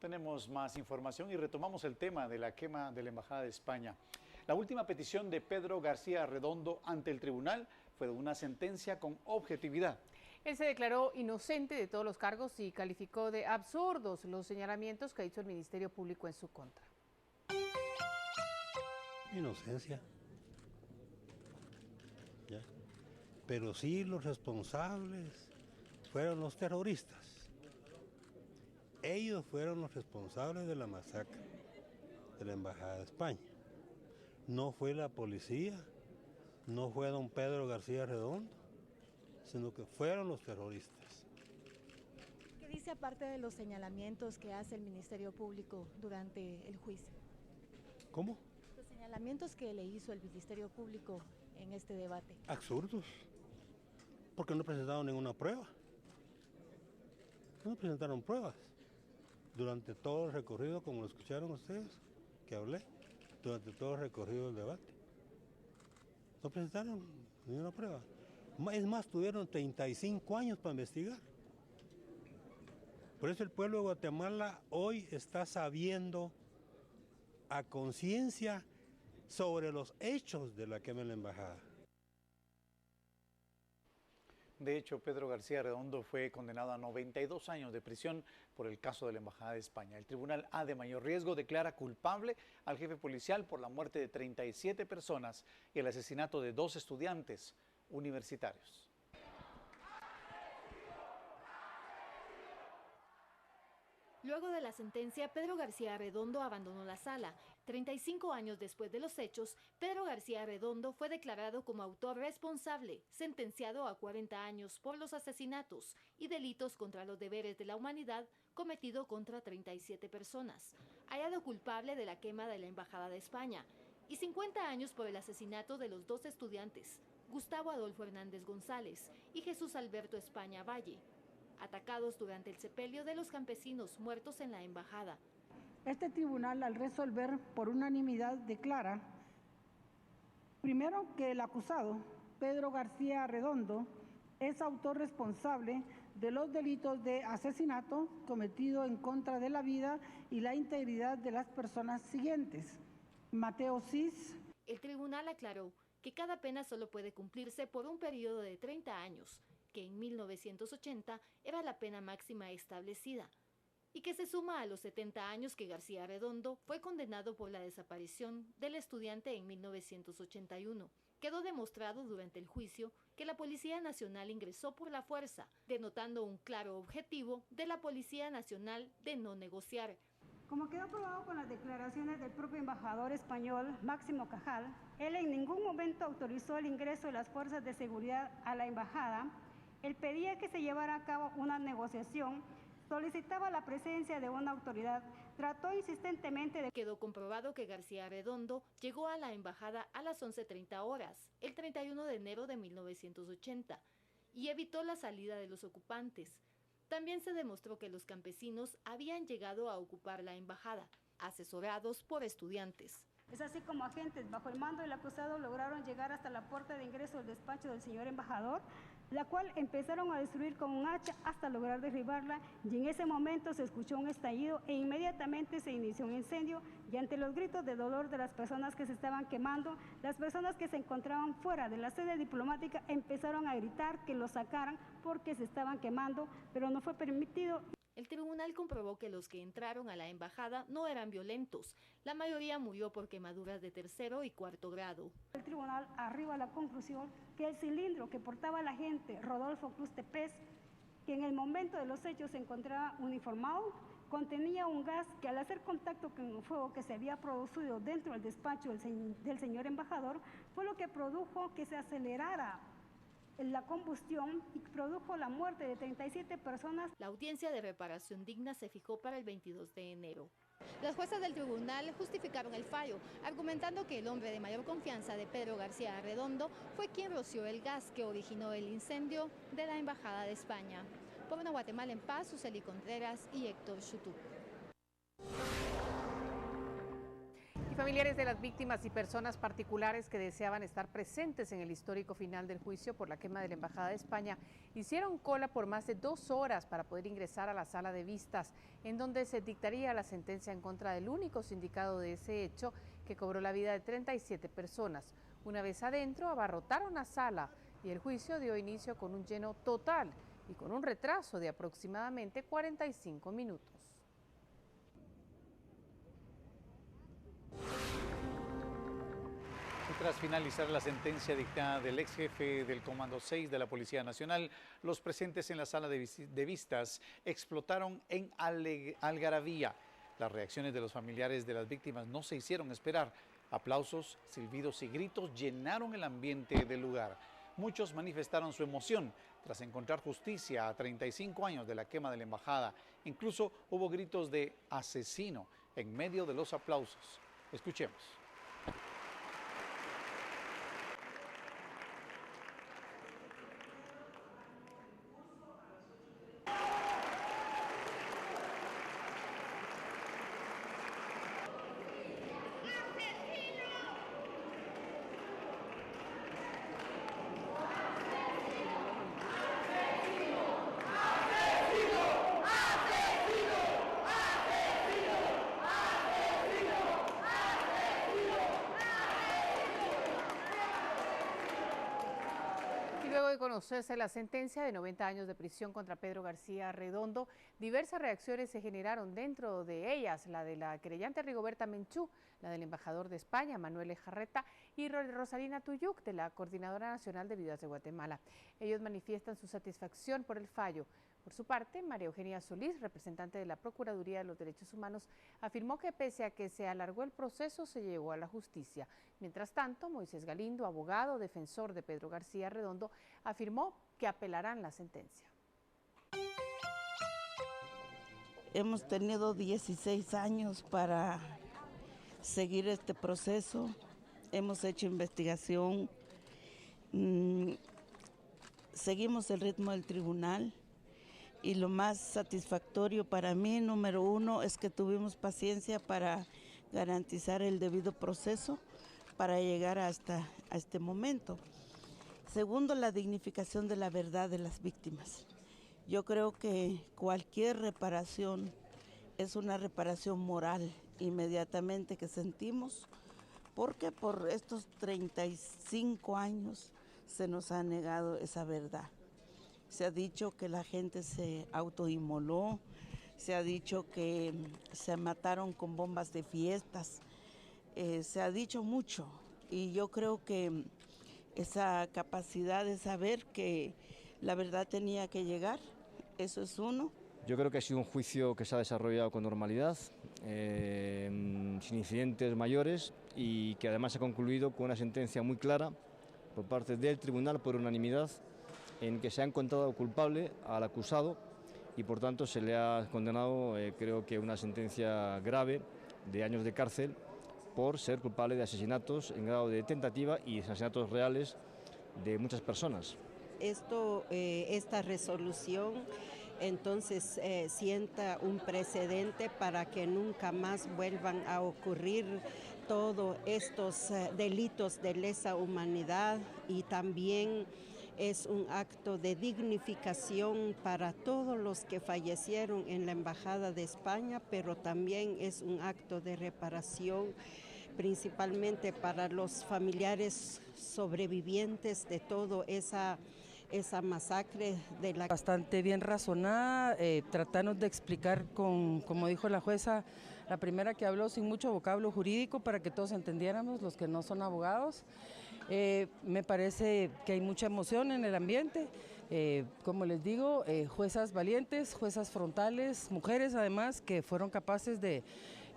Tenemos más información y retomamos el tema de la quema de la Embajada de España. La última petición de Pedro García Redondo ante el tribunal fue de una sentencia con objetividad. Él se declaró inocente de todos los cargos y calificó de absurdos los señalamientos que hizo el Ministerio Público en su contra. Inocencia. ¿Ya? Pero sí los responsables fueron los terroristas. Ellos fueron los responsables de la masacre de la Embajada de España. No fue la policía, no fue don Pedro García Redondo, sino que fueron los terroristas. ¿Qué dice aparte de los señalamientos que hace el Ministerio Público durante el juicio? ¿Cómo? Los señalamientos que le hizo el Ministerio Público en este debate. Absurdos, porque no presentaron ninguna prueba. No presentaron pruebas. Durante todo el recorrido, como lo escucharon ustedes, que hablé, durante todo el recorrido del debate. No presentaron ninguna prueba. Es más, tuvieron 35 años para investigar. Por eso el pueblo de Guatemala hoy está sabiendo a conciencia sobre los hechos de la quema de la embajada. De hecho, Pedro García Redondo fue condenado a 92 años de prisión por el caso de la Embajada de España. El Tribunal A de Mayor Riesgo declara culpable al jefe policial por la muerte de 37 personas y el asesinato de 2 estudiantes universitarios. Luego de la sentencia, Pedro García Redondo abandonó la sala. 35 años después de los hechos, Pedro García Redondo fue declarado como autor responsable, sentenciado a 40 años por los asesinatos y delitos contra los deberes de la humanidad cometido contra 37 personas, hallado culpable de la quema de la Embajada de España y 50 años por el asesinato de los 2 estudiantes, Gustavo Adolfo Hernández González y Jesús Alberto España Valle, atacados durante el sepelio de los campesinos muertos en la embajada. Este tribunal, al resolver por unanimidad, declara, primero, que el acusado, Pedro García Redondo, es autor responsable de los delitos de asesinato cometido en contra de la vida y la integridad de las personas siguientes. Mateo Cis. El tribunal aclaró que cada pena solo puede cumplirse por un periodo de 30 años, que en 1980 era la pena máxima establecida, y que se suma a los 70 años que García Redondo fue condenado por la desaparición del estudiante en 1981. Quedó demostrado durante el juicio que la Policía Nacional ingresó por la fuerza, denotando un claro objetivo de la Policía Nacional de no negociar. Como quedó probado con las declaraciones del propio embajador español, Máximo Cajal, él en ningún momento autorizó el ingreso de las fuerzas de seguridad a la embajada. Él pedía que se llevara a cabo una negociación, solicitaba la presencia de una autoridad, trató insistentemente de... Quedó comprobado que García Redondo llegó a la embajada a las 11:30 horas, el 31 de enero de 1980, y evitó la salida de los ocupantes. También se demostró que los campesinos habían llegado a ocupar la embajada, asesorados por estudiantes. Es así como agentes bajo el mando del acusado lograron llegar hasta la puerta de ingreso del despacho del señor embajador, la cual empezaron a destruir con un hacha hasta lograr derribarla, y en ese momento se escuchó un estallido e inmediatamente se inició un incendio, y ante los gritos de dolor de las personas que se estaban quemando, las personas que se encontraban fuera de la sede diplomática empezaron a gritar que los sacaran porque se estaban quemando, pero no fue permitido. El tribunal comprobó que los que entraron a la embajada no eran violentos. La mayoría murió por quemaduras de 3.º y 4.º grado. El tribunal arriba a la conclusión que el cilindro que portaba el agente Rodolfo Cruz Tepes, que en el momento de los hechos se encontraba uniformado, contenía un gas que al hacer contacto con el fuego que se había producido dentro del despacho del señor embajador, fue lo que produjo que se acelerara la combustión y produjo la muerte de 37 personas. La audiencia de reparación digna se fijó para el 22 de enero. Las juezas del tribunal justificaron el fallo, argumentando que el hombre de mayor confianza de Pedro García Redondo fue quien roció el gas que originó el incendio de la Embajada de España. Por una Guatemala en paz, Suseli Contreras y Héctor Chutú. Y familiares de las víctimas y personas particulares que deseaban estar presentes en el histórico final del juicio por la quema de la Embajada de España hicieron cola por más de 2 horas para poder ingresar a la sala de vistas, en donde se dictaría la sentencia en contra del único sindicado de ese hecho que cobró la vida de 37 personas. Una vez adentro, abarrotaron la sala y el juicio dio inicio con un lleno total y con un retraso de aproximadamente 45 minutos. Tras finalizar la sentencia dictada del ex jefe del Comando 6 de la Policía Nacional, los presentes en la sala de vistas explotaron en algarabía. Las reacciones de los familiares de las víctimas no se hicieron esperar. Aplausos, silbidos y gritos llenaron el ambiente del lugar. Muchos manifestaron su emoción tras encontrar justicia a 35 años de la quema de la embajada. Incluso hubo gritos de asesino en medio de los aplausos. Escuchemos. Luego de conocerse la sentencia de 90 años de prisión contra Pedro García Redondo, diversas reacciones se generaron, dentro de ellas la de la querellante Rigoberta Menchú, la del embajador de España, Manuel Lejarreta, y Rosalina Tuyuk, de la Coordinadora Nacional de Viudas de Guatemala. Ellos manifiestan su satisfacción por el fallo. Por su parte, María Eugenia Solís, representante de la Procuraduría de los Derechos Humanos, afirmó que pese a que se alargó el proceso, se llegó a la justicia. Mientras tanto, Moisés Galindo, abogado defensor de Pedro García Redondo, afirmó que apelarán la sentencia. Hemos tenido 16 años para seguir este proceso, hemos hecho investigación, seguimos el ritmo del tribunal. Y lo más satisfactorio para mí, número uno, es que tuvimos paciencia para garantizar el debido proceso para llegar hasta este momento. Segundo, la dignificación de la verdad de las víctimas. Yo creo que cualquier reparación es una reparación moral inmediatamente que sentimos, porque por estos 35 años se nos ha negado esa verdad. Se ha dicho que la gente se autoinmoló, se ha dicho que se mataron con bombas de fiestas, se ha dicho mucho y yo creo que esa capacidad de saber que la verdad tenía que llegar, eso es uno. Yo creo que ha sido un juicio que se ha desarrollado con normalidad, sin incidentes mayores y que además ha concluido con una sentencia muy clara por parte del tribunal por unanimidad, en que se ha encontrado culpable al acusado y por tanto se le ha condenado, creo que una sentencia grave de años de cárcel por ser culpable de asesinatos en grado de tentativa y asesinatos reales de muchas personas. Esta resolución entonces sienta un precedente para que nunca más vuelvan a ocurrir todos estos delitos de lesa humanidad y también es un acto de dignificación para todos los que fallecieron en la Embajada de España, pero también es un acto de reparación, principalmente para los familiares sobrevivientes de toda esa masacre. Bastante bien razonada, tratando de explicar como dijo la jueza, la primera que habló sin mucho vocablo jurídico para que todos entendiéramos, los que no son abogados. Me parece que hay mucha emoción en el ambiente, como les digo, juezas valientes, juezas frontales, mujeres además que fueron capaces de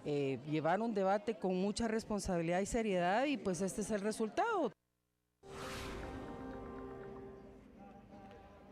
llevar un debate con mucha responsabilidad y seriedad y pues este es el resultado.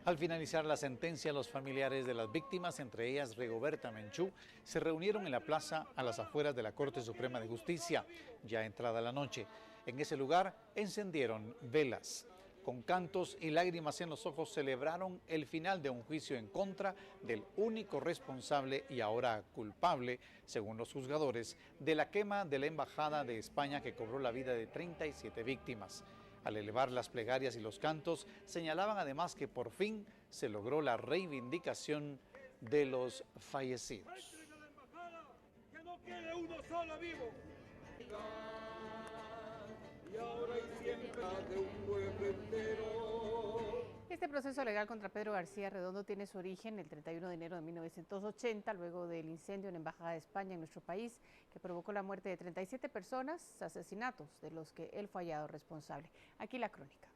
Al finalizar la sentencia, los familiares de las víctimas, entre ellas Rigoberta Menchú, se reunieron en la plaza a las afueras de la Corte Suprema de Justicia, ya entrada la noche. En ese lugar encendieron velas. Con cantos y lágrimas en los ojos celebraron el final de un juicio en contra del único responsable y ahora culpable, según los juzgadores, de la quema de la Embajada de España que cobró la vida de 37 víctimas. Al elevar las plegarias y los cantos, señalaban además que por fin se logró la reivindicación de los fallecidos. ¡Que no quede uno solo vivo! Y ahora y siempre de un pueblo entero. Este proceso legal contra Pedro García Redondo tiene su origen el 31 de enero de 1980, luego del incendio en la Embajada de España en nuestro país, que provocó la muerte de 37 personas, asesinatos de los que él fue hallado responsable. Aquí la crónica.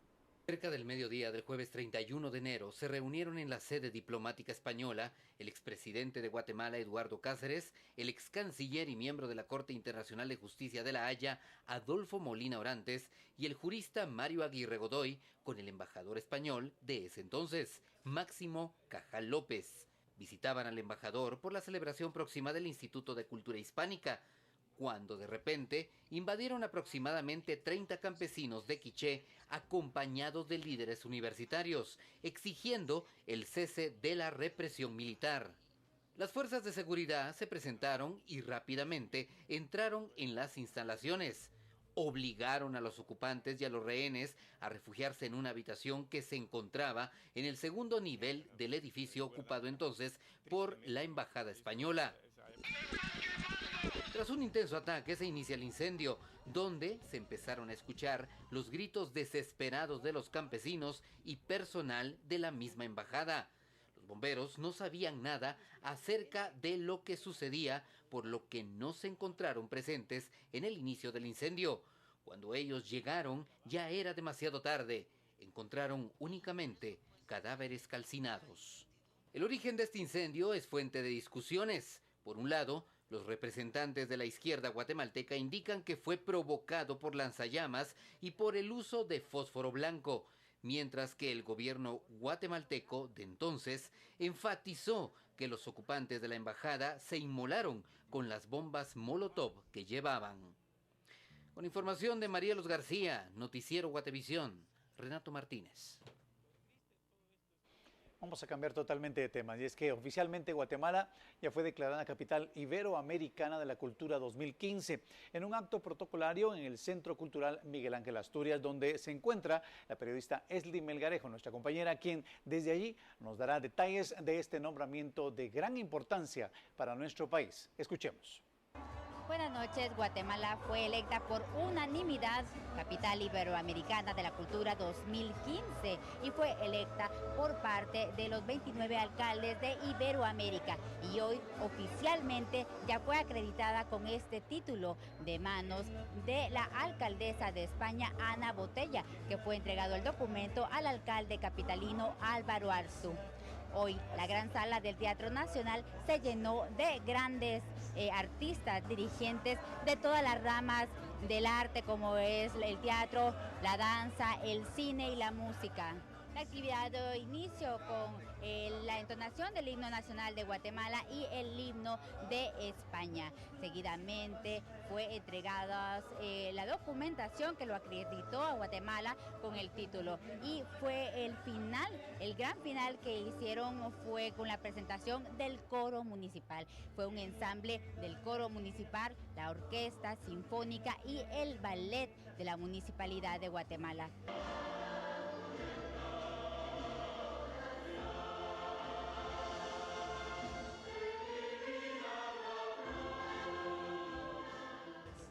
Cerca del mediodía del jueves 31 de enero se reunieron en la sede diplomática española el expresidente de Guatemala, Eduardo Cáceres, el excanciller y miembro de la Corte Internacional de Justicia de La Haya, Adolfo Molina Orantes, y el jurista Mario Aguirre Godoy, con el embajador español de ese entonces, Máximo Cajal López. Visitaban al embajador por la celebración próxima del Instituto de Cultura Hispánica, cuando de repente invadieron aproximadamente 30 campesinos de Quiché acompañados de líderes universitarios, exigiendo el cese de la represión militar. Las fuerzas de seguridad se presentaron y rápidamente entraron en las instalaciones. Obligaron a los ocupantes y a los rehenes a refugiarse en una habitación que se encontraba en el segundo nivel del edificio ocupado entonces por la Embajada Española. Tras un intenso ataque se inicia el incendio, donde se empezaron a escuchar los gritos desesperados de los campesinos y personal de la misma embajada. Los bomberos no sabían nada acerca de lo que sucedía, por lo que no se encontraron presentes en el inicio del incendio. Cuando ellos llegaron ya era demasiado tarde. Encontraron únicamente cadáveres calcinados. El origen de este incendio es fuente de discusiones. Por un lado, los representantes de la izquierda guatemalteca indican que fue provocado por lanzallamas y por el uso de fósforo blanco, mientras que el gobierno guatemalteco de entonces enfatizó que los ocupantes de la embajada se inmolaron con las bombas Molotov que llevaban. Con información de Marielos García, Noticiero Guatevisión, Renato Martínez. Vamos a cambiar totalmente de tema, y es que oficialmente Guatemala ya fue declarada capital iberoamericana de la cultura 2015 en un acto protocolario en el Centro Cultural Miguel Ángel Asturias, donde se encuentra la periodista Esli Melgarejo, nuestra compañera, quien desde allí nos dará detalles de este nombramiento de gran importancia para nuestro país. Escuchemos. Buenas noches. Guatemala fue electa por unanimidad capital iberoamericana de la cultura 2015 y fue electa por parte de los 29 alcaldes de Iberoamérica, y hoy oficialmente ya fue acreditada con este título de manos de la alcaldesa de España, Ana Botella, que fue entregado el documento al alcalde capitalino Álvaro Arzú. Hoy la gran sala del Teatro Nacional se llenó de grandes artistas, dirigentes de todas las ramas del arte, como es el teatro, la danza, el cine y la música. La actividad dio inicio con la entonación del himno nacional de Guatemala y el himno de España. Seguidamente fue entregada la documentación que lo acreditó a Guatemala con el título, y fue el final, el gran final que hicieron fue con la presentación del coro municipal. Fue un ensamble del coro municipal, la orquesta sinfónica y el ballet de la Municipalidad de Guatemala.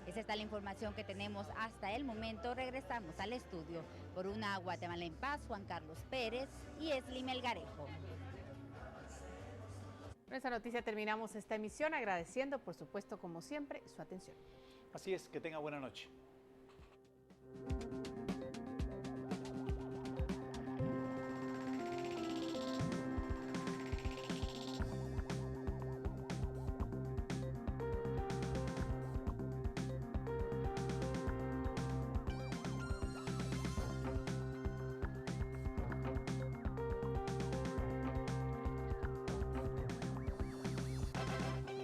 Esa está la información que tenemos hasta el momento. Regresamos al estudio. Por una Guatemala en paz, Juan Carlos Pérez y Esli Melgarejo. Con esta noticia terminamos esta emisión, agradeciendo, por supuesto, como siempre, su atención. Así es, que tenga buena noche.